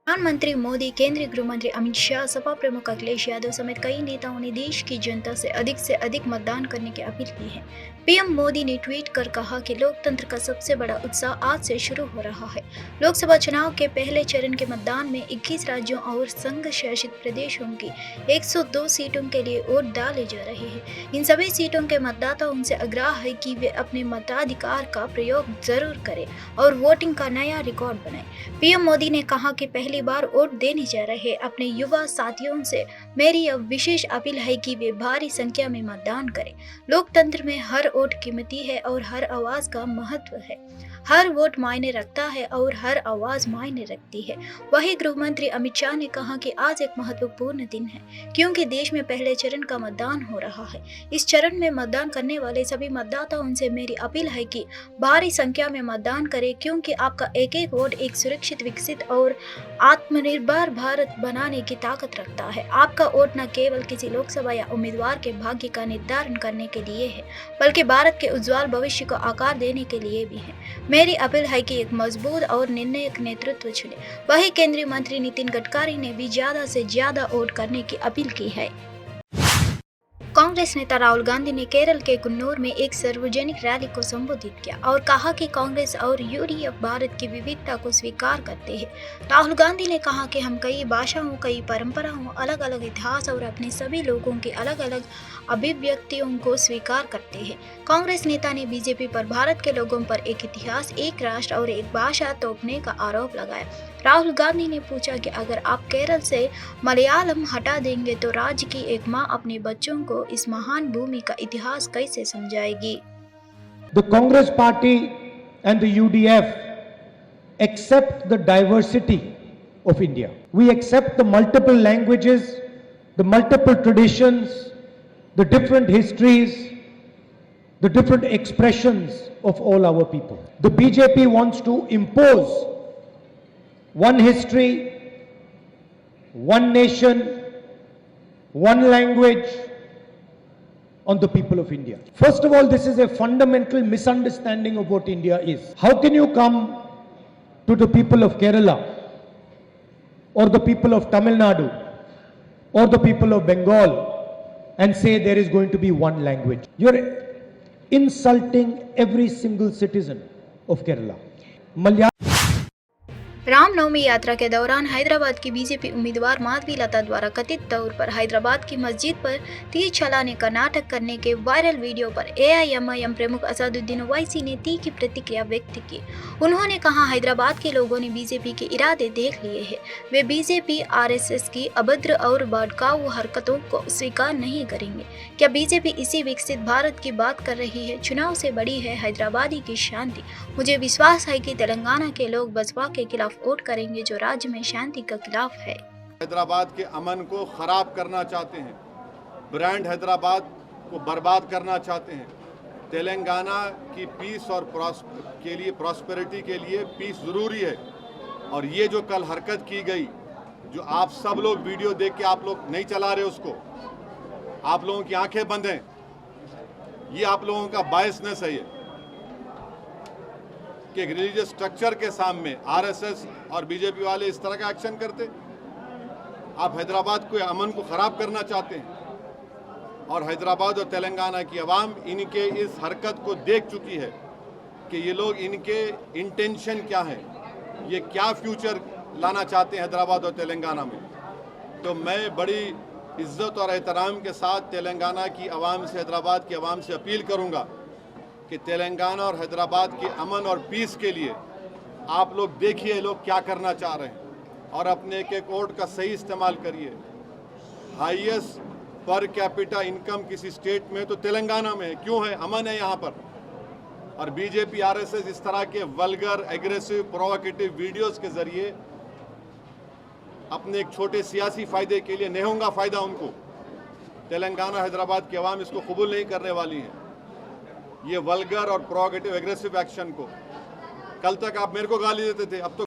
प्रधानमंत्री मोदी, केंद्रीय गृह मंत्री अमित शाह, सपा प्रमुख अखिलेश यादव समेत कई नेताओं ने देश की जनता से अधिक मतदान करने की अपील की है। पीएम मोदी ने ट्वीट कर कहा कि लोकतंत्र का सबसे बड़ा उत्सव आज से शुरू हो रहा है। लोकसभा चुनाव के पहले चरण के मतदान में 21 राज्यों और संघ शासित प्रदेशों की 102 सीटों के लिए वोट डाले जा रहे हैं। इन सभी सीटों के मतदाताओं से आग्रह है कि वे अपने मताधिकार का प्रयोग जरूर करें और वोटिंग का नया रिकॉर्ड बनाएं। पीएम मोदी ने कहा कि पहली बार वोट देने जा रहे अपने युवा साथियों से मेरी यह विशेष अपील है कि वे भारी संख्या में मतदान करें। लोकतंत्र में हर वोट कीमती है और हर आवाज का महत्व है। हर वोट मायने रखता है और हर आवाज मायने रखती है। वहीं गृह मंत्री अमित शाह ने कहा कि आज एक महत्वपूर्ण दिन है क्योंकि देश में पहले चरण का मतदान हो रहा है। इस चरण में मतदान करने वाले सभी मतदाताओं से मेरी अपील है कि भारी संख्या में मतदान करें क्योंकि आपका एक एक वोट एक सुरक्षित, विकसित और आत्मनिर्भर भारत बनाने की ताकत रखता है। आपका वोट न केवल किसी लोकसभा या उम्मीदवार के भाग्य का निर्धारण करने के लिए है, बल्कि भारत के उज्जवल भविष्य को आकार देने के लिए भी है। मेरी अपील है कि एक मजबूत और निर्णायक नेतृत्व चुने। वहीं केंद्रीय मंत्री नितिन गडकरी ने भी ज्यादा से ज्यादा वोट करने की अपील की है। कांग्रेस नेता राहुल गांधी ने केरल के कन्नूर में एक सार्वजनिक रैली को संबोधित किया और कहा कि कांग्रेस और यूडीएफ भारत की विविधता को स्वीकार करते हैं। राहुल गांधी ने कहा कि हम कई भाषाओं, कई परंपराओं, अलग अलग इतिहास और अपने सभी लोगों की अलग अलग अभिव्यक्तियों को स्वीकार करते हैं। कांग्रेस नेता ने बीजेपी पर भारत के लोगों पर एक इतिहास, एक राष्ट्र और एक भाषा थोपने का आरोप लगाया। राहुल गांधी ने पूछा कि अगर आप केरल से मलयालम हटा देंगे तो राज्य की एक मां अपने बच्चों को इस महान भूमि का इतिहास कैसे समझाएगी। The Congress Party and the UDF accept the diversity of India. We accept the multiple languages, the multiple traditions, the different histories, the different expressions of all our people. The BJP wants to impose one history, one nation, one language on the people of India. First of all, this is a fundamental misunderstanding of what India is. How can you come to the people of Kerala or the people of Tamil Nadu or the people of Bengal and say there is going to be one language? You're insulting every single citizen of Kerala. Ramnavami यात्रा के दौरान हैदराबाद की BJP उम्मीदवार माधवी लता द्वारा कथित तौर पर हैदराबाद की मस्जिद पर तीर चलाने का नाटक करने के वायरल वीडियो पर एआईएमआईएम प्रमुख असदुद्दीन ओवैसी ने तीखी प्रतिक्रिया व्यक्त की। उन्होंने कहा, हैदराबाद के लोगों ने बीजेपी के इरादे देख लिए हैं। वे बीजेपी आरएसएस की अभद्र और भड़काऊ हरकतों को स्वीकार नहीं करेंगे। क्या बीजेपी इसी विकसित भारत की बात कर रही है? चुनाव से बड़ी है हैदराबादी की शांति। मुझे विश्वास है कि तेलंगाना के लोग बसपा के खिलाफ वोट करेंगे जो राज्य में शांति के खिलाफ है। हैदराबाद के अमन को खराब करना चाहते हैं, ब्रांड हैदराबाद को बर्बाद करना चाहते हैं। तेलंगाना की पीस और के लिए, प्रॉस्पेरिटी के लिए पीस जरूरी है। और ये जो कल हरकत की गई, जो आप सब लोग वीडियो देख के आप लोग नहीं चला रहे उसको, आप लोगों की आंखें बंद हैं, ये आप लोगों का बायसनेस है। ये कि रिलीजियस स्ट्रक्चर के सामने आरएसएस और बीजेपी वाले इस तरह का एक्शन करते। आप हैदराबाद को, अमन को खराब करना चाहते हैं। और हैदराबाद और तेलंगाना की आवाम इनके इस हरकत को देख चुकी है कि ये लोग, इनके इंटेंशन क्या है, ये क्या फ्यूचर लाना चाहते हैं हैदराबाद और तेलंगाना में। तो मैं बड़ी इज्जत और एहतराम के साथ तेलंगाना की आवाम से, हैदराबाद की आवाम से अपील करूंगा कि तेलंगाना और हैदराबाद के अमन और पीस के लिए आप लोग देखिए लोग क्या करना चाह रहे हैं और अपने एक एक वोट का सही इस्तेमाल करिए। हाईएस्ट पर कैपिटा इनकम किसी स्टेट में तो तेलंगाना में है। क्यों है? अमन है यहाँ पर। और बीजेपी आरएसएस इस तरह के वल्गर, एग्रेसिव, प्रोवोकेटिव वीडियोस के जरिए अपने एक छोटे सियासी फायदे के लिए, नहीं होगा फायदा उनको। तेलंगाना, हैदराबाद की आवाम इसको कबूल नहीं करने वाली है, ये वल्गर और प्रोवोकेटिव एग्रेसिव एक्शन को। कल तक आप मेरे को गाली देते थे, अब तो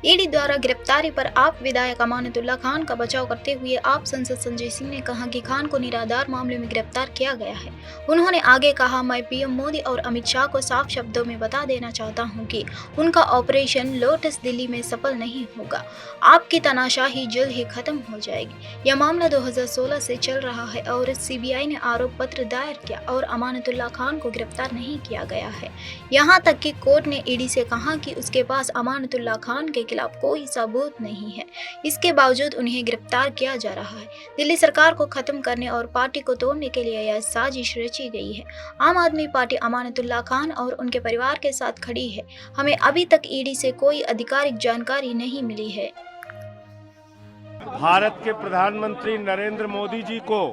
ईडी द्वारा गिरफ्तारी पर आप विधायक अमानतुल्लाह खान का बचाव करते हुए आप सांसद संजय सिंह ने कहा कि खान को निराधार मामले में गिरफ्तार किया गया है। उन्होंने आगे कहा, मैं पीएम मोदी और अमित शाह को साफ शब्दों में बता देना चाहता हूं कि उनका ऑपरेशन लोटस दिल्ली में सफल नहीं होगा। आपकी तानाशाही जल्द ही खत्म हो जाएगी। यह मामला 2016 से चल रहा है और सीबीआई ने आरोप पत्र दायर किया और अमानतुल्लाह खान को गिरफ्तार नहीं किया गया है। यहाँ तक कि कोर्ट ने ईडी से कहा कि उसके पास अमानतुल्लाह खान के खिलाफ कोई सबूत नहीं है, इसके बावजूद उन्हें गिरफ्तार किया जा रहा है। दिल्ली सरकार को खत्म करने और पार्टी को तोड़ने के लिए यह साजिश रची गई है। आम आदमी पार्टी अमानतुल्लाह खान और उनके परिवार के साथ खड़ी है। हमें अभी तक ईडी से कोई आधिकारिक जानकारी नहीं मिली है। भारत के प्रधानमंत्री नरेंद्र मोदी जी को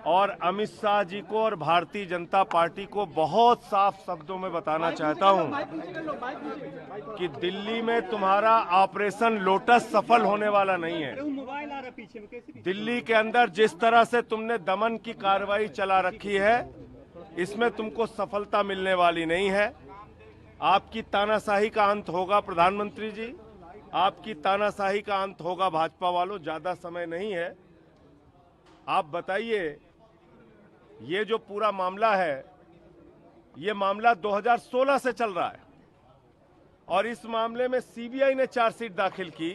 और अमित शाह जी को और भारतीय जनता पार्टी को बहुत साफ शब्दों में बताना चाहता हूं कि दिल्ली में तुम्हारा ऑपरेशन लोटस सफल होने वाला नहीं है। दिल्ली के अंदर जिस तरह से तुमने दमन की कार्रवाई चला रखी है, इसमें तुमको सफलता मिलने वाली नहीं है। आपकी तानाशाही का अंत होगा प्रधानमंत्री जी, आपकी तानाशाही का अंत होगा भाजपा वालों। ज्यादा समय नहीं है। आप बताइए, ये जो पूरा मामला है, ये मामला 2016 से चल रहा है और इस मामले में सीबीआई ने चार्जशीट दाखिल की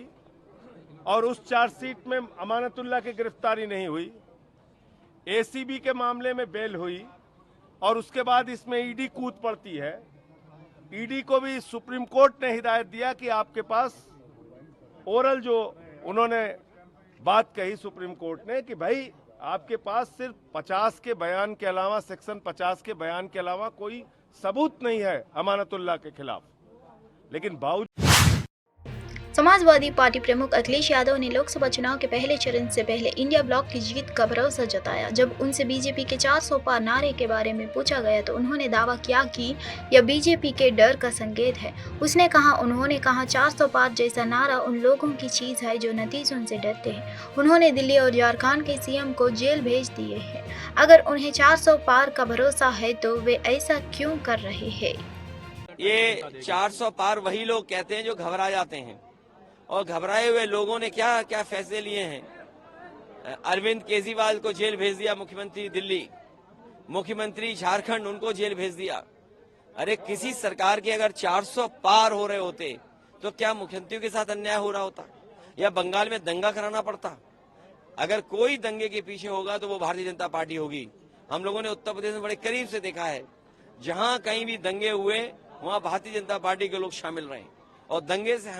और उस चार्जशीट में अमानतुल्लाह की गिरफ्तारी नहीं हुई। एसीबी के मामले में बेल हुई और उसके बाद इसमें ईडी कूद पड़ती है। ईडी को भी सुप्रीम कोर्ट ने हिदायत दिया कि आपके पास ओरल जो उन्होंने बात कही सुप्रीम कोर्ट ने कि भाई आपके पास सिर्फ 50 के बयान के अलावा, सेक्शन 50 के बयान के अलावा कोई सबूत नहीं है अमानतुल्लाह के खिलाफ। लेकिन बावजूद समाजवादी पार्टी प्रमुख अखिलेश यादव ने लोकसभा चुनाव के पहले चरण से पहले इंडिया ब्लॉक की जीत का भरोसा जताया। जब उनसे बीजेपी के 400 पार नारे के बारे में पूछा गया तो उन्होंने दावा किया कि यह बीजेपी के डर का संकेत है। उन्होंने कहा 400 पार जैसा नारा उन लोगों की चीज है जो नतीजों से डरते हैं। उन्होंने दिल्ली और झारखंड के सीएम को जेल भेज दिए हैं। अगर उन्हें 400 पार का भरोसा है तो वे ऐसा क्यों कर रहे हैं? ये 400 पार वही लोग कहते हैं जो घबरा जाते हैं, और घबराए हुए लोगों ने क्या क्या फैसले लिए हैं। अरविंद केजरीवाल को जेल भेज दिया मुख्यमंत्री दिल्ली, मुख्यमंत्री झारखंड, उनको जेल भेज दिया। अरे किसी सरकार के अगर 400 पार हो रहे होते तो क्या मुख्यमंत्रियों के साथ अन्याय हो रहा होता या बंगाल में दंगा कराना पड़ता? अगर कोई दंगे के पीछे होगा तो वो भारतीय जनता पार्टी होगी। हम लोगों ने उत्तर प्रदेश में बड़े करीब से देखा है, जहां कहीं भी दंगे हुए वहां भारतीय जनता पार्टी के लोग शामिल रहे और दंगे से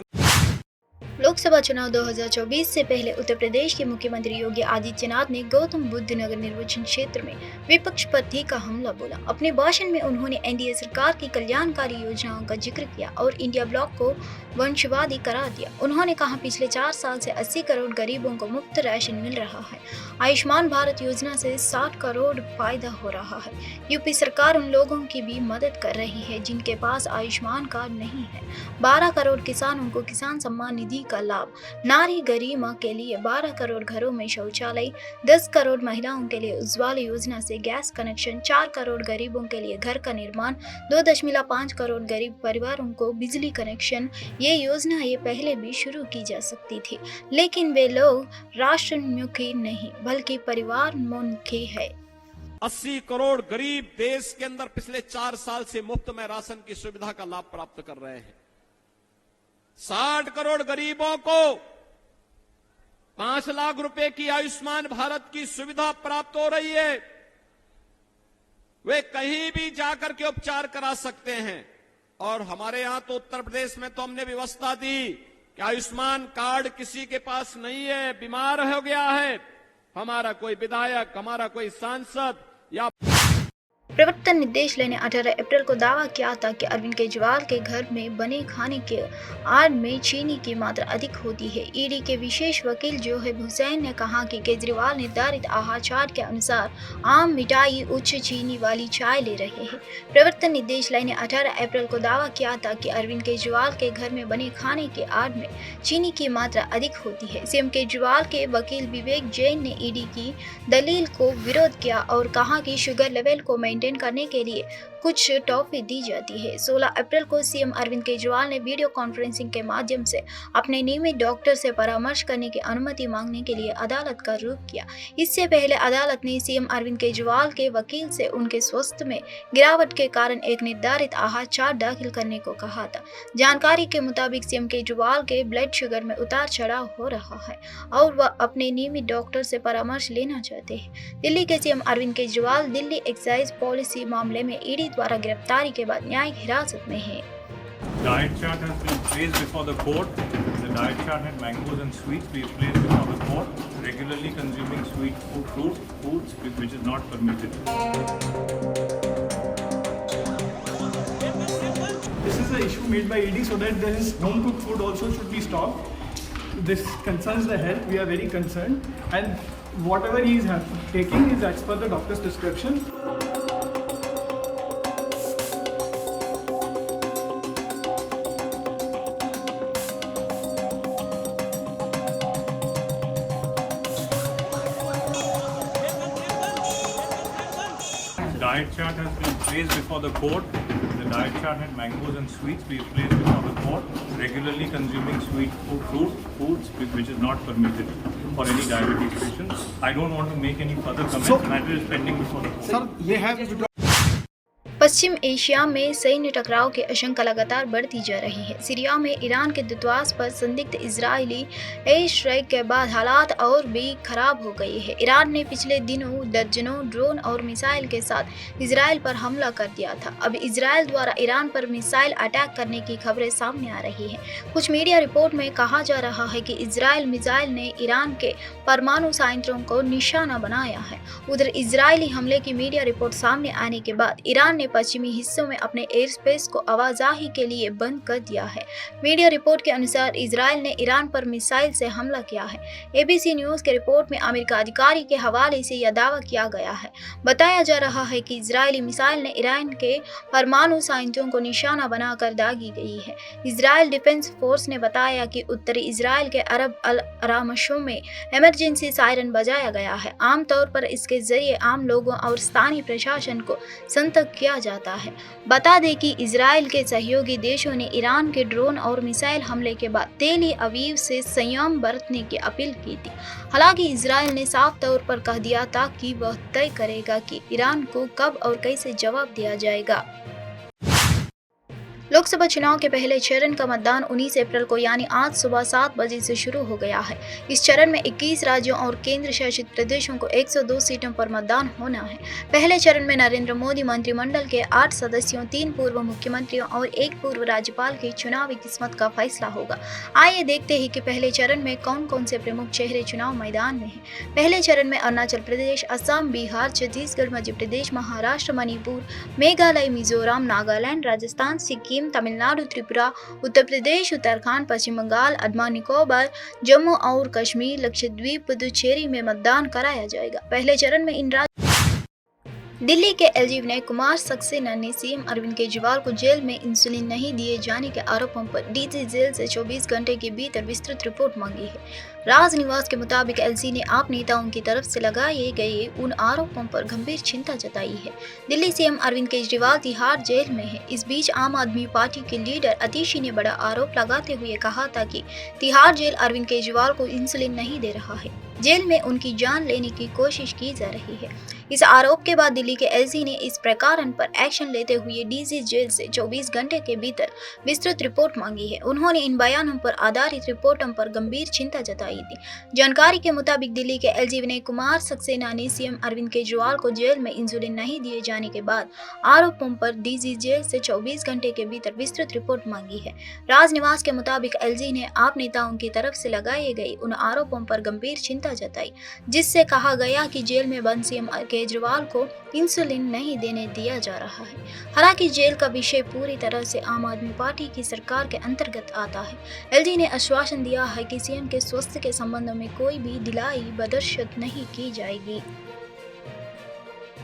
लोकसभा चुनाव 2024 से पहले उत्तर प्रदेश के मुख्यमंत्री योगी आदित्यनाथ ने गौतम बुद्ध नगर निर्वाचन क्षेत्र में विपक्ष पर तीखा हमला बोला। अपने भाषण में उन्होंने एनडीए सरकार की कल्याणकारी योजनाओं का जिक्र किया और इंडिया ब्लॉक को वंशवादी करार दिया। उन्होंने कहा, पिछले 4 साल से 80 करोड़ गरीबों को मुफ्त राशन मिल रहा है। आयुष्मान भारत योजना से 60 करोड़ फायदा हो रहा है। यूपी सरकार उन लोगों की भी मदद कर रही है जिनके पास आयुष्मान कार्ड नहीं है। 12 करोड़ किसानों को किसान सम्मान निधि का लाभ, नारी गरिमा के लिए 12 करोड़ घरों में शौचालय, 10 करोड़ महिलाओं के लिए उज्ज्वला योजना से गैस कनेक्शन, 4 करोड़ गरीबों के लिए घर का निर्माण, 2.5 करोड़ गरीब परिवारों को बिजली कनेक्शन। ये योजना ये पहले भी शुरू की जा सकती थी, लेकिन वे लोग राष्ट्रोन्मुखी नहीं बल्कि परिवारोन्मुखी है। 80 करोड़ गरीब देश के अंदर पिछले 4 साल से मुफ्त में राशन की सुविधा का लाभ प्राप्त कर रहे हैं। 60 करोड़ गरीबों को 5 लाख रुपए की आयुष्मान भारत की सुविधा प्राप्त हो रही है। वे कहीं भी जाकर के उपचार करा सकते हैं। और हमारे यहां तो उत्तर प्रदेश में तो हमने व्यवस्था दी कि आयुष्मान कार्ड किसी के पास नहीं है, बीमार हो गया है, हमारा कोई विधायक, हमारा कोई सांसद या प्रवर्तन निदेशालय ने 18 अप्रैल को दावा किया था कि अरविंद केजरीवाल के घर में बने खाने के आड़ में चीनी की मात्रा अधिक होती है। ईडी के विशेष वकील जोहेब हुसैन ने कहा कि केजरीवाल निर्धारित आहार चार्ट के अनुसार आम, मिठाई, उच्च चीनी वाली चाय ले रहे हैं। प्रवर्तन निदेशालय ने 18 अप्रैल को दावा किया था कि अरविंद केजरीवाल के घर में बने खाने के आड़ में चीनी की मात्रा अधिक होती है। सीएम केजरीवाल के वकील विवेक जैन ने ईडी की दलील को विरोध किया और कहा कि शुगर लेवल को मेंटेन करने के लिए कुछ टॉफी दी जाती है। 16 अप्रैल को सीएम अरविंद केजरीवाल ने वीडियो कॉन्फ्रेंसिंग के माध्यम से अपने नियमित डॉक्टर से परामर्श करने की अनुमति मांगने के लिए अदालत का रुख किया। इससे पहले अदालत ने सीएम अरविंद केजरीवाल के वकील से उनके स्वास्थ्य में गिरावट के कारण एक निर्धारित आहार चार्ट दाखिल करने को कहा था। जानकारी के मुताबिक सीएम केजरीवाल के ब्लड शुगर में उतार चढ़ाव हो रहा है और वह अपने नियमित डॉक्टर से परामर्श लेना चाहते हैं। दिल्ली के CM Arvind Kejriwal Delhi excise policy मामले में ईडी द्वारा गिरफ्तारी के बाद न्यायिक हिरासत में हैं। Diet chart has been placed before the court. The diet chart had mangoes and sweets. We placed before the court. Regularly consuming sweet foods which is not permitted. This is an issue made by ED so that there is home cooked food also should be stopped. This concerns the health. We are very concerned, and whatever he is taking is as per the doctor's prescription. Diet chart has been placed before the court. The diet chart had mangoes and sweets. We placed before the court. Regularly consuming sweet foods which is not permitted for any diabetes patients. I don't want to make any further comments. Matter is pending before the court. Sir, ये है पश्चिम Asia में सैन्य टकराव की आशंका लगातार बढ़ती जा रही है। सीरिया में ईरान के दूतावास पर संदिग्ध इजरायली एयर स्ट्राइक के बाद हालात और भी खराब हो गई है। ईरान ने पिछले दिनों दर्जनों ड्रोन और मिसाइल के साथ इजराइल पर हमला कर दिया था। अब इजराइल द्वारा ईरान पर मिसाइल अटैक करने की खबरें सामने आ रही हैं। कुछ मीडिया रिपोर्ट में कहा जा रहा है कि इजराइल मिसाइल ने ईरान के परमाणु संयंत्रों को निशाना बनाया है। उधर इजरायली हमले की मीडिया रिपोर्ट सामने आने के बाद ईरान ने पश्चिमी हिस्सों में अपने एयर स्पेस को आवाजाही के लिए बंद कर दिया है। मीडिया रिपोर्ट के अनुसार इजराइल ने ईरान पर मिसाइल से हमला किया है। एबीसी न्यूज के रिपोर्ट में अमेरिका अधिकारी के हवाले से यह दावा किया गया है। बताया जा रहा है कि इजरायली मिसाइल ने ईरान के परमाणु संयंत्रों को निशाना बनाकर दागी गई है। इजराइल डिफेंस फोर्स ने बताया कि उत्तरी इजराइल के अरब अल अरामशों में इमरजेंसी सायरन बजाया गया है। आमतौर पर इसके जरिए आम लोगों और स्थानीय प्रशासन को सतर्क किया जाता है। बता दें कि इजराइल के सहयोगी देशों ने ईरान के ड्रोन और मिसाइल हमले के बाद तेल अवीव से संयम बरतने की अपील की थी। हालांकि इजराइल ने साफ तौर पर कह दिया था कि वह तय करेगा कि ईरान को कब और कैसे जवाब दिया जाएगा। लोकसभा चुनाव के पहले चरण का मतदान 19 अप्रैल को यानी आज सुबह 7 बजे से शुरू हो गया है। इस चरण में 21 राज्यों और केंद्र शासित प्रदेशों को 102 सीटों पर मतदान होना है। पहले चरण में नरेंद्र मोदी मंत्रिमंडल के 8 सदस्यों, 3 पूर्व मुख्यमंत्रियों और 1 पूर्व राज्यपाल की चुनावी किस्मत का फैसला होगा। आइए देखते हैं कि पहले चरण में कौन कौन से प्रमुख चेहरे चुनाव मैदान में हैं। पहले चरण में अरुणाचल प्रदेश, असम, बिहार, छत्तीसगढ़, मध्य प्रदेश, महाराष्ट्र, मणिपुर, मेघालय, मिजोरम, नागालैंड, राजस्थान, सिक्किम, तमिलनाडु, त्रिपुरा, उत्तर प्रदेश, उत्तराखंड, पश्चिम बंगाल, अंडमान निकोबार, जम्मू और कश्मीर, लक्षद्वीप, पुदुचेरी में मतदान कराया जाएगा। पहले चरण में इन दिल्ली के एलजी विनय कुमार सक्सेना ने सीएम अरविंद केजरीवाल को जेल में इंसुलिन नहीं दिए जाने के आरोपों पर डीजी जेल से 24 घंटे के भीतर विस्तृत रिपोर्ट मांगी है। राजनिवास के मुताबिक एलजी ने आप नेताओं की तरफ से लगाए गए उन आरोपों पर गंभीर चिंता जताई है। दिल्ली सीएम अरविंद केजरीवाल तिहाड़ जेल में है। इस बीच आम आदमी पार्टी के लीडर अतिशी ने बड़ा आरोप लगाते हुए कहा था कि तिहाड़ जेल अरविंद केजरीवाल को इंसुलिन नहीं दे रहा है, जेल में उनकी जान लेने की कोशिश की जा रही है। इस आरोप के बाद दिल्ली के एलजी ने इस प्रकरण पर एक्शन लेते हुए डीजी जेल से 24 घंटे के भीतर विस्तृत रिपोर्ट मांगी है। उन्होंने इन बयानों पर आधारित रिपोर्टों पर गंभीर चिंता जताई थी। जानकारी के मुताबिक दिल्ली के एलजी विनय कुमार सक्सेना ने सीएम अरविंद केजरीवाल को जेल में इंसुलिन नहीं दिए जाने के बाद आरोपों पर डीजी जेल से 24 घंटे के भीतर विस्तृत रिपोर्ट मांगी है। राजनिवास के मुताबिक एलजी ने आप नेताओं की तरफ से लगाए गए उन आरोपों पर गंभीर चिंता जताई, जिससे कहा गया कि जेल में बंद सीएम केजरीवाल को इंसुलिन नहीं देने दिया जा रहा है। हालांकि जेल का विषय पूरी तरह से आम आदमी पार्टी की सरकार के अंतर्गत आता है। एलजी ने आश्वासन दिया है कि सीएम के स्वास्थ्य के संबंध में कोई भी ढिलाई बर्दाश्त नहीं की जाएगी।